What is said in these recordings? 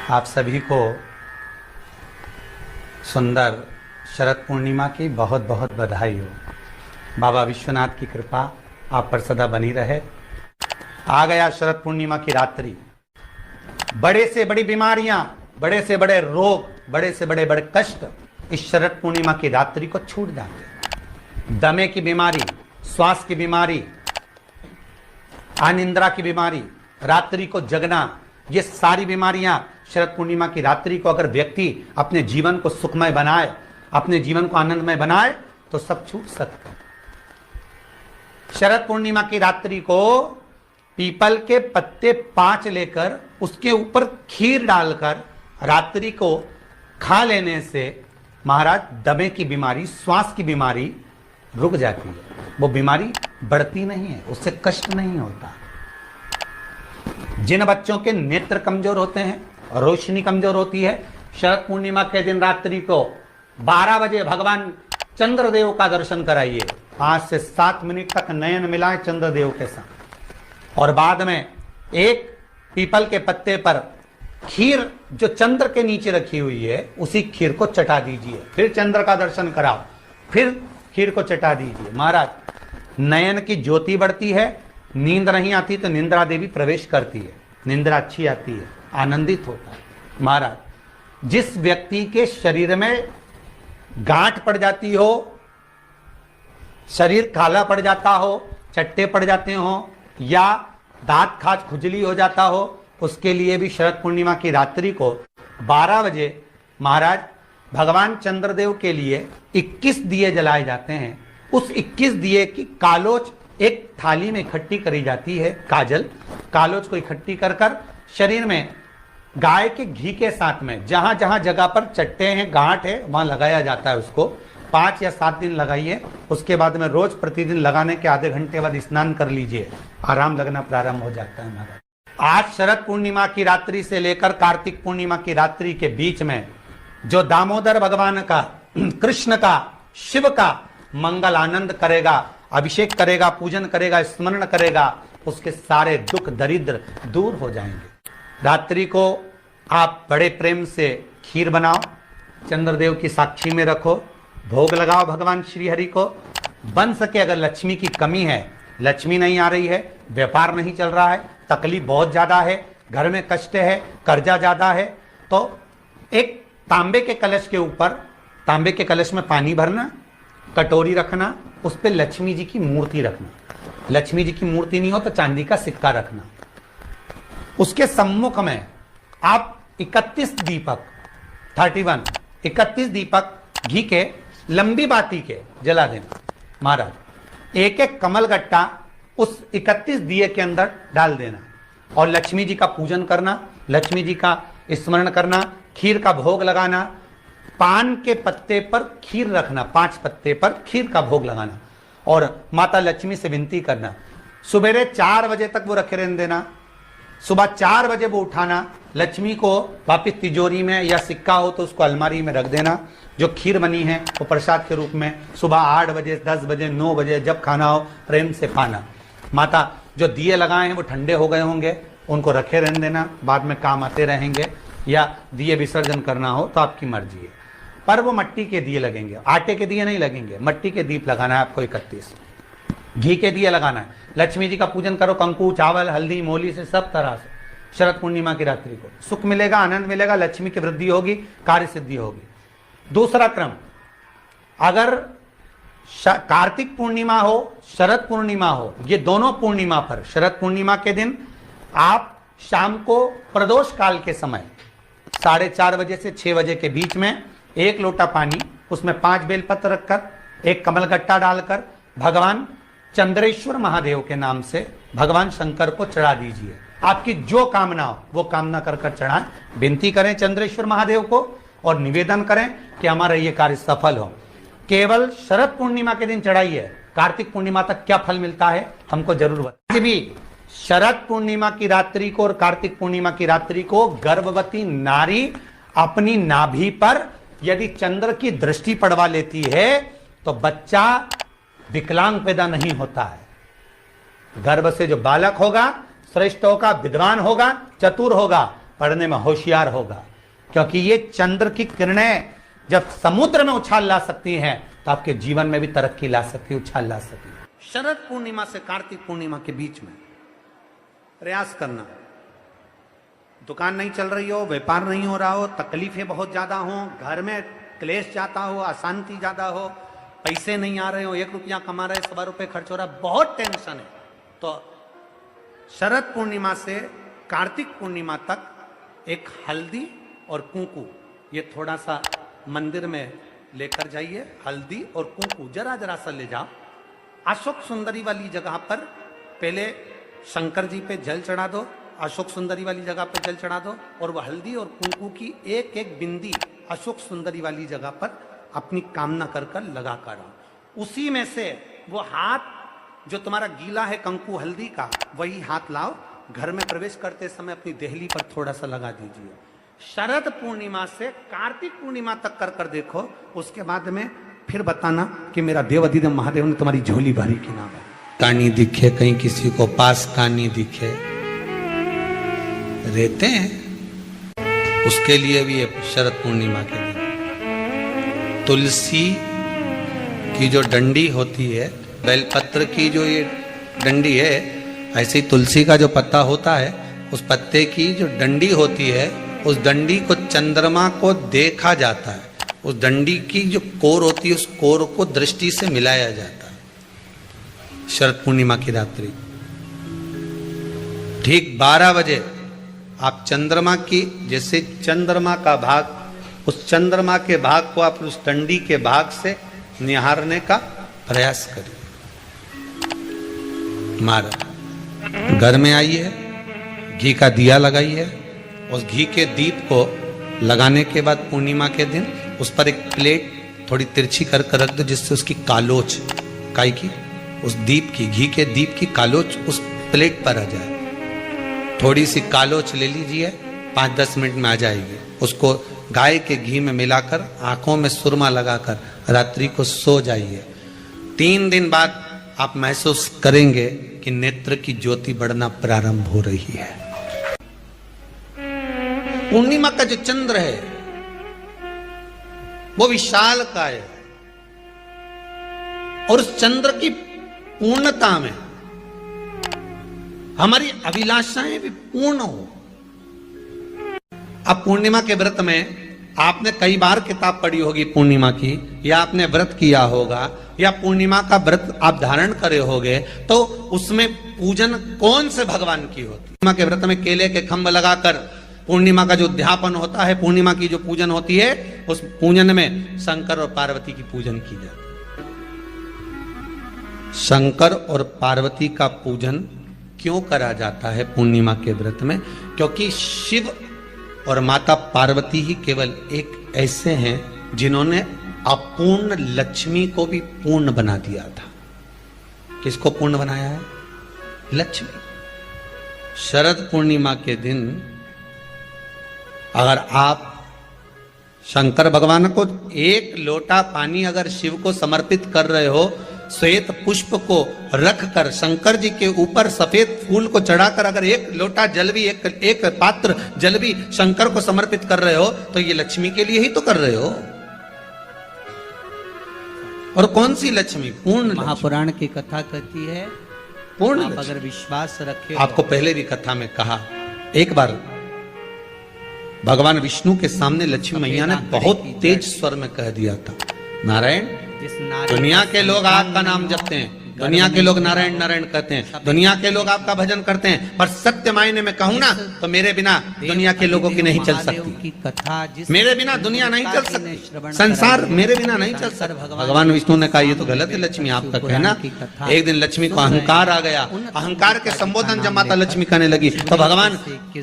आप सभी को सुंदर शरद पूर्णिमा की बहुत बहुत बधाई हो। बाबा विश्वनाथ की कृपा आप पर सदा बनी रहे। आ गया शरद पूर्णिमा की रात्रि। बड़े से बड़ी बीमारियां, बड़े से बड़े रोग, बड़े से बड़े बड़े कष्ट इस शरद पूर्णिमा की रात्रि को छूट जाते हैं। दमे की बीमारी, श्वास की बीमारी, अनिद्रा की बीमारी, रात्रि को जगना, ये सारी बीमारियां शरद पूर्णिमा की रात्रि को अगर व्यक्ति अपने जीवन को सुखमय बनाए, अपने जीवन को आनंदमय बनाए तो सब छूट सकता है। शरद पूर्णिमा की रात्रि को पीपल के पत्ते 5 लेकर उसके ऊपर खीर डालकर रात्रि को खा लेने से महाराज दमे की बीमारी, श्वास की बीमारी रुक जाती है। वो बीमारी बढ़ती नहीं है, उससे कष्ट नहीं होता। जिन बच्चों के नेत्र कमजोर होते हैं, रोशनी कमजोर होती है, शरद पूर्णिमा के दिन रात्रि को 12 बजे भगवान चंद्रदेव का दर्शन कराइए। 5 से 7 मिनट तक नयन मिलाएं चंद्रदेव के साथ और बाद में एक पीपल के पत्ते पर खीर जो चंद्र के नीचे रखी हुई है उसी खीर को चटा दीजिए। फिर चंद्र का दर्शन कराओ, फिर खीर को चटा दीजिए। महाराज नयन की ज्योति बढ़ती है, नींद नहीं आती तो निंद्रा देवी प्रवेश करती है, निंद्रा अच्छी आती है, आनंदित होता है। महाराज जिस व्यक्ति के शरीर में गांठ पड़ जाती हो, शरीर काला पड़ जाता हो, चट्टे पड़ जाते हो या दांत खाज खुजली हो जाता हो, उसके लिए भी शरद पूर्णिमा की रात्रि को 12 बजे महाराज भगवान चंद्रदेव के लिए 21 दिए जलाए जाते हैं। उस 21 दिए की कालोच एक थाली में इकट्ठी करी जाती है। कालोच को इकट्ठी कर कर शरीर में गाय के घी के साथ में जहां जहां जगह पर चट्टे हैं, गांठ है, वहां लगाया जाता है। उसको 5 या 7 दिन लगाइए। उसके बाद में रोज प्रतिदिन लगाने के आधे घंटे बाद स्नान कर लीजिए, आराम लगना प्रारंभ हो जाता है। महाराज आज शरद पूर्णिमा की रात्रि से लेकर कार्तिक पूर्णिमा की रात्रि के बीच में जो दामोदर भगवान का, कृष्ण का, शिव का मंगल आनंद करेगा, अभिषेक करेगा, पूजन करेगा, स्मरण करेगा, उसके सारे दुख दरिद्र दूर हो जाएंगे। रात्रि को आप बड़े प्रेम से खीर बनाओ, चंद्रदेव की साक्षी में रखो, भोग लगाओ भगवान श्री हरि को। बन सके अगर लक्ष्मी की कमी है, लक्ष्मी नहीं आ रही है, व्यापार नहीं चल रहा है, तकलीफ बहुत ज्यादा है, घर में कष्ट है, कर्जा ज्यादा है, तो एक तांबे के कलश के ऊपर, तांबे के कलश में पानी भरना, कटोरी रखना, उस पर लक्ष्मी जी की मूर्ति रखना। लक्ष्मी जी की मूर्ति नहीं हो तो चांदी का सिक्का रखना। उसके सम्मुख में आप 31 दीपक 31 दीपक घी के लंबी बाती के जला देना। महाराज एक एक कमल गट्टा उस 31 दिए के अंदर डाल देना और लक्ष्मी जी का पूजन करना, लक्ष्मी जी का स्मरण करना, खीर का भोग लगाना, पान के पत्ते पर खीर रखना, 5 पत्ते पर खीर का भोग लगाना और माता लक्ष्मी से विनती करना। सुबेरे 4 बजे तक वो रखे रहने देना, सुबह 4 बजे वो उठाना, लक्ष्मी को वापिस तिजोरी में या सिक्का हो तो उसको अलमारी में रख देना। जो खीर बनी है वो प्रसाद के रूप में सुबह 8 बजे, 10 बजे, 9 बजे जब खाना हो प्रेम से खाना। माता जो दिए लगाए हैं वो ठंडे हो गए होंगे, उनको रखे रहने देना, बाद में काम आते रहेंगे, या दिए विसर्जन करना हो तो आपकी मर्जी है। पर वो मट्टी के दिए लगेंगे, आटे के दिए नहीं लगेंगे, मट्टी के दीप लगाना है आपको। 31 घी के दिए लगाना है। लक्ष्मी जी का पूजन करो, कंकु, चावल, हल्दी, मोली से सब तरह से। शरद पूर्णिमा की रात्रि को सुख मिलेगा, आनंद मिलेगा, लक्ष्मी की वृद्धि होगी, कार्य सिद्धि होगी। दूसरा क्रम, अगर कार्तिक पूर्णिमा हो, शरद पूर्णिमा हो, ये दोनों पूर्णिमा पर शरद पूर्णिमा के दिन आप शाम को प्रदोष काल के समय 4:30 बजे से 6 बजे के बीच में 1 लोटा पानी, उसमें 5 बेलपत्र रखकर, एक कमल गट्टा डालकर भगवान चंद्रेश्वर महादेव के नाम से भगवान शंकर को चढ़ा दीजिए। आपकी जो कामना हो वो कामना कर कर चढ़ाएं, विनती करें चंद्रेश्वर महादेव को और निवेदन करें कि हमारा ये कार्य सफल हो। केवल शरद पूर्णिमा के दिन चढ़ाइए, कार्तिक पूर्णिमा तक क्या फल मिलता है हमको जरूर बताइए। भी शरद पूर्णिमा की रात्रि को और कार्तिक पूर्णिमा की रात्रि को गर्भवती नारी अपनी नाभि पर यदि चंद्र की दृष्टि पड़वा लेती है तो बच्चा विकलांग पैदा नहीं होता है। गर्भ से जो बालक होगा श्रेष्ठ होगा, विद्वान होगा, चतुर होगा, पढ़ने में होशियार होगा, क्योंकि ये चंद्र की किरणें जब समुद्र में उछाल ला सकती हैं तो आपके जीवन में भी तरक्की ला सकती है, उछाल ला सकती है। शरद पूर्णिमा से कार्तिक पूर्णिमा के बीच में प्रयास करना। दुकान नहीं चल रही हो, व्यापार नहीं हो रहा हो, तकलीफें बहुत ज्यादा हो, घर में क्लेश जाता हो, अशांति ज्यादा हो, पैसे नहीं आ रहे हो, 1 रुपया कमा रहे 1.25 रुपये खर्च हो रहा है, बहुत टेंशन है, तो शरद पूर्णिमा से कार्तिक पूर्णिमा तक एक हल्दी और कुंकू ये थोड़ा सा मंदिर में लेकर जाइए। हल्दी और कुंकू जरा जरा सा ले जाओ। अशोक सुंदरी वाली जगह पर पहले शंकर जी पे जल चढ़ा दो, अशोक सुंदरी वाली जगह पर जल चढ़ा दो, और वह हल्दी और कुंकू की एक एक बिंदी अशोक सुंदरी वाली जगह पर अपनी कामना कर कर लगा कर आओ। उसी में से वो हाथ जो तुम्हारा गीला है कंकु हल्दी का, वही हाथ लाओ, घर में प्रवेश करते समय अपनी देहली पर थोड़ा सा लगा दीजिए। शरद पूर्णिमा से कार्तिक पूर्णिमा तक कर कर देखो, उसके बाद में फिर बताना कि मेरा देव अधिदेव महादेव ने तुम्हारी झोली भरी कि ना। कहानी दिखे कहीं किसी को पास कहानी दिखे, रहते हैं उसके लिए भी शरद पूर्णिमा के दिन तुलसी की जो डंडी होती है, बेलपत्र की जो ये डंडी है, ऐसे ही तुलसी का जो पत्ता होता है, उस पत्ते की जो डंडी होती है, उस डंडी को चंद्रमा को देखा जाता है। उस डंडी की जो कोर होती है, उस कोर को दृष्टि से मिलाया जाता है। शरद पूर्णिमा की रात्रि ठीक 12 बजे आप चंद्रमा की, जैसे चंद्रमा का भाग, उस चंद्रमा के भाग को आप उस डंडी के भाग से निहारने का प्रयास करिए। मारा घर में आइए, घी का दिया लगाइए, उस घी के दीप को लगाने के बाद पूर्णिमा के दिन उस पर एक प्लेट थोड़ी तिरछी कर रख दो, जिससे उसकी कालोच काई की, उस दीप की, घी के दीप की कालोच उस प्लेट पर आ जाए। थोड़ी सी कालोच ले लीजिए, 5-10 मिनट में आ जाएगी। उसको गाय के घी में मिलाकर आंखों में सुरमा लगाकर रात्रि को सो जाइए। 3 दिन बाद आप महसूस करेंगे कि नेत्र की ज्योति बढ़ना प्रारंभ हो रही है। पूर्णिमा का जो चंद्र है वो विशाल का है, और उस चंद्र की पूर्णता में हमारी अभिलाषाएं भी पूर्ण हो। अब पूर्णिमा के व्रत में आपने कई बार किताब पढ़ी होगी पूर्णिमा की, या आपने व्रत किया होगा, या पूर्णिमा का व्रत आप धारण करे होगे, तो उसमें पूजन कौन से भगवान की होती है? पूर्णिमा के व्रत में केले के खंभ लगाकर पूर्णिमा का जो उद्यापन होता है, पूर्णिमा की जो पूजन होती है, उस पूजन में शंकर और पार्वती की पूजन की जाती है। शंकर और पार्वती का पूजन क्यों करा जाता है पूर्णिमा के व्रत में? क्योंकि शिव और माता पार्वती ही केवल एक ऐसे हैं जिन्होंने अपूर्ण लक्ष्मी को भी पूर्ण बना दिया था। किसको पूर्ण बनाया है? लक्ष्मी। शरद पूर्णिमा के दिन अगर आप शंकर भगवान को 1 लोटा पानी अगर शिव को समर्पित कर रहे हो, श्वेत पुष्प को रखकर शंकर जी के ऊपर सफेद फूल को चढ़ाकर अगर 1 लोटा जल भी, एक पात्र जल भी शंकर को समर्पित कर रहे हो, तो ये लक्ष्मी के लिए ही तो कर रहे हो। और कौन सी लक्ष्मी? पूर्ण। महापुराण की कथा कहती है पूर्ण। आप अगर विश्वास रखे, आपको पहले भी कथा में कहा, एक बार भगवान विष्णु के सामने लक्ष्मी मैया ने बहुत तेज स्वर में कह दिया था, नारायण, दुनिया के लोग आपका नाम जपते हैं, दुनिया के लोग नारायण नारायण कहते हैं, दुनिया के लोग आपका भजन करते हैं, पर सत्य मायने में कहूं ना तो मेरे बिना दुनिया के लोगों की नहीं चल सकती। मेरे बिना दुनिया नहीं चल सकती, संसार मेरे बिना नहीं चल सकता। भगवान विष्णु ने कहा ये तो गलत है लक्ष्मी आपका कहना। एक दिन लक्ष्मी को अहंकार आ गया, अहंकार के संबोधन जब माता लक्ष्मी कहने लगी तो भगवान,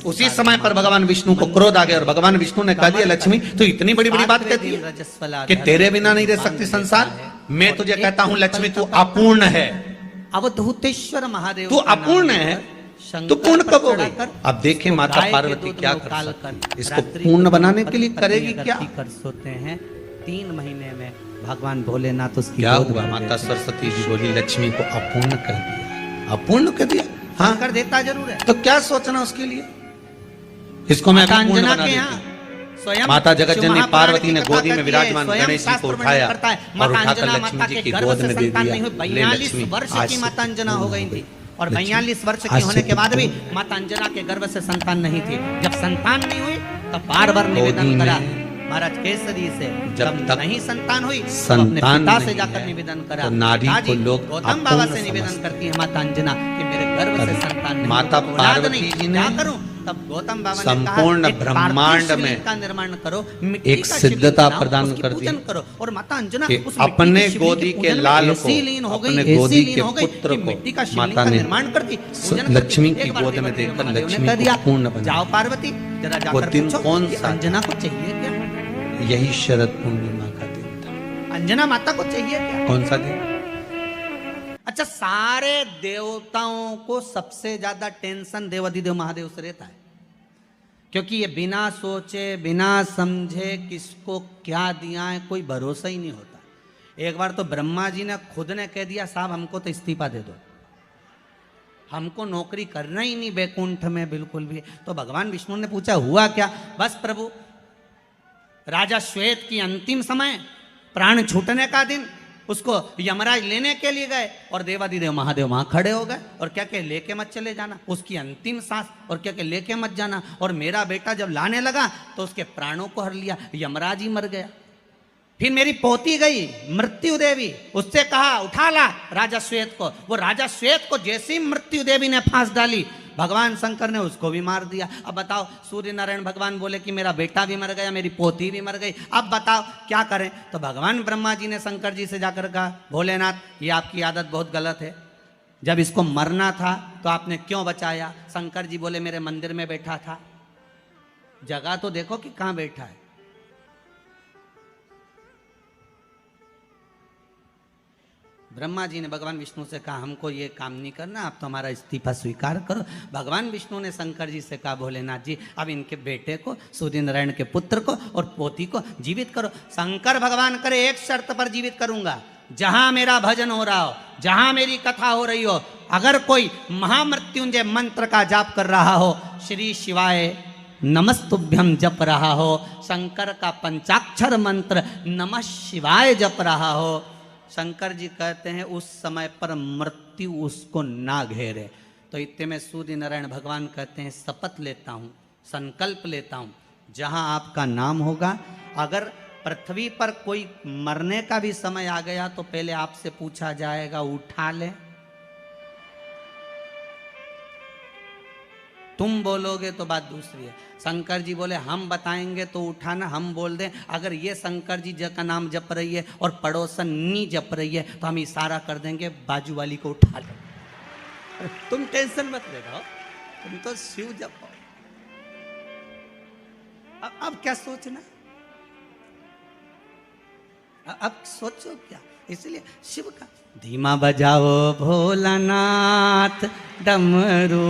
उसी समय पर भगवान विष्णु को क्रोध आ गया, और भगवान विष्णु ने कह दिया, लक्ष्मी तू इतनी बड़ी बड़ी बात कहती है कि तेरे बिना नहीं रह सकती संसार। मैं तुझे कहता हूं लक्ष्मी तू अपूर्ण है, अवधूतेश्वर महादेव तू अपूर्ण है, तू पूर्ण कब हो गई? अब देखें माता पार्वती क्या कर सकती है, इसको पूर्ण बनाने के लिए करेगी क्या? कर सोते हैं 3 महीने में भगवान भोलेनाथ उसकी क्या हुआ? माता सरस्वती जी बोली लक्ष्मी को अपूर्ण कर दिया, अपूर्ण कर दिया। हाँ कर देता जरूर है, तो क्या सोचना उसके लिए? इसको मैं माता अभी पूर्ण अंजना बना के देता यहाँ हूँ। स्वयं माता जगत शिव जननी महापुराण पार्वती की ने कथा गोदी में करती है, विराजमान स्वयं गणेश जी को शास्त्र वर्णन उठाया करता है, और माता उठाकर अंजना लक्ष्मी माता जी के की गर्भ गोद से में दे संतान दिया। नहीं हुई। ले 42 लक्ष्मी, वर्ष आज की से माता तू अंजना पूर्ण हो गई हो थी गई। और लक्ष्मी, 42 वर्ष आज की से होने के तू बाद भी पूर्ण। माता अंजना के गर्भ से संतान नहीं थी। जब संतान नहीं हुई तब बार बार निवेदन गोदी करा में महाराज केसरी से। जब जब तक नहीं संतान हुई तो अपने संतान पिता से नहीं जाकर है, निवेदन करा। तो नारी पिताजी, को लोग गौतम बाबा अपूर्ण से निवेदन समझते करती है माता अंजना कि मेरे गर्भ से तभी संतान नहीं, माता मुझे औलाद पार्वती नहीं, जी ने क्या करूं? तब गौतम बाबा ने कहा संपूर्ण एक पार्थिव ब्रह्मांड शिवलिंग में का निर्माण करो, मिट्टी एक का शिवलिंग सिद्धता बनाओ, प्रदान उसकी कर दी पूजन करो। और माता अंजना कि उस मिट्टी अपने के शिवलिंग गोदी के पूजन में लाल को, ऐसी लीन हो गई, अपने ऐसी गोदी लीन के हो गई पुत्र कि को मिट्टी का शिवलिंग माता का ने निर्माण करती, पूजन लक्ष्मी करती। की एक बार गोद में देवकी देकर महादेव ने लक्ष्मी कह को दिया, पूर्ण बना जाओ पार्वती जरा वो जाकर दिन पूछो कौन कि सा था? अंजना को चाहिए क्या? यही शरद पूर्णिमा का दिन था। अंजना माता को चाहिए क्या? कौन सा दिन? अच्छा, सारे देवताओं को सबसे ज्यादा टेंशन देवाधिदेव महादेव से रहता है, क्योंकि ये बिना सोचे बिना समझे किसको क्या दिया है कोई भरोसा ही नहीं होता। एक बार तो ब्रह्मा जी ने खुद ने कह दिया, साहब हमको तो इस्तीफा दे दो, हमको नौकरी करना ही नहीं बैकुंठ में बिल्कुल भी। तो भगवान विष्णु ने पूछा हुआ क्या? बस प्रभु, राजा श्वेत की अंतिम समय, प्राण छूटने का दिन, उसको यमराज लेने के लिए गए और देवाधिदेव महादेव वहां खड़े हो गए और क्या क्या लेके मत चले जाना, उसकी अंतिम सांस, और क्या क्या लेके मत जाना। और मेरा बेटा जब लाने लगा तो उसके प्राणों को हर लिया, यमराज ही मर गया। फिर मेरी पोती गई मृत्यु देवी, उससे कहा उठा ला राजा श्वेत को। वो राजा श्वेत को जैसी मृत्यु देवी ने फांस डाली, भगवान शंकर ने उसको भी मार दिया। अब बताओ, सूर्य नारायण भगवान बोले कि मेरा बेटा भी मर गया, मेरी पोती भी मर गई, अब बताओ क्या करें? तो भगवान ब्रह्मा जी ने शंकर जी से जाकर कहा, भोलेनाथ ये आपकी आदत बहुत गलत है, जब इसको मरना था तो आपने क्यों बचाया? शंकर जी बोले मेरे मंदिर में बैठा था, जगह तो देखो कि कहां बैठा है। ब्रह्मा जी ने भगवान विष्णु से कहा हमको ये काम नहीं करना, आप तो हमारा इस्तीफा स्वीकार करो। भगवान विष्णु ने शंकर जी से कहा भोलेनाथ जी अब इनके बेटे को, सूर्य नारायण के पुत्र को और पोती को जीवित करो। शंकर भगवान करे एक शर्त पर जीवित करूंगा, जहां मेरा भजन हो रहा हो, जहां मेरी कथा हो रही हो, अगर कोई महामृत्युंजय मंत्र का जाप कर रहा हो, श्री शिवाय नमस्तुभ्यम जप रहा हो, शंकर का पंचाक्षर मंत्र नमः शिवाय जप रहा हो, शंकर जी कहते हैं उस समय पर मृत्यु उसको ना घेरे। तो इतने में सूर्य नारायण भगवान कहते हैं शपथ लेता हूँ, संकल्प लेता हूँ, जहाँ आपका नाम होगा, अगर पृथ्वी पर कोई मरने का भी समय आ गया तो पहले आपसे पूछा जाएगा उठा ले। तुम बोलोगे तो बात दूसरी है। शंकर जी बोले हम बताएंगे तो उठाना, हम बोल दें अगर ये शंकर जी का नाम जप रही है और पड़ोसन नहीं जप रही है तो हम इशारा कर देंगे बाजू वाली को उठा ले। तुम टेंशन मत ले रहो, तुम तो शिव जपो। अब क्या सोचना, अब सोचो क्या, इसलिए शिव का धीमा बजाओ भोलानाथ डमरू।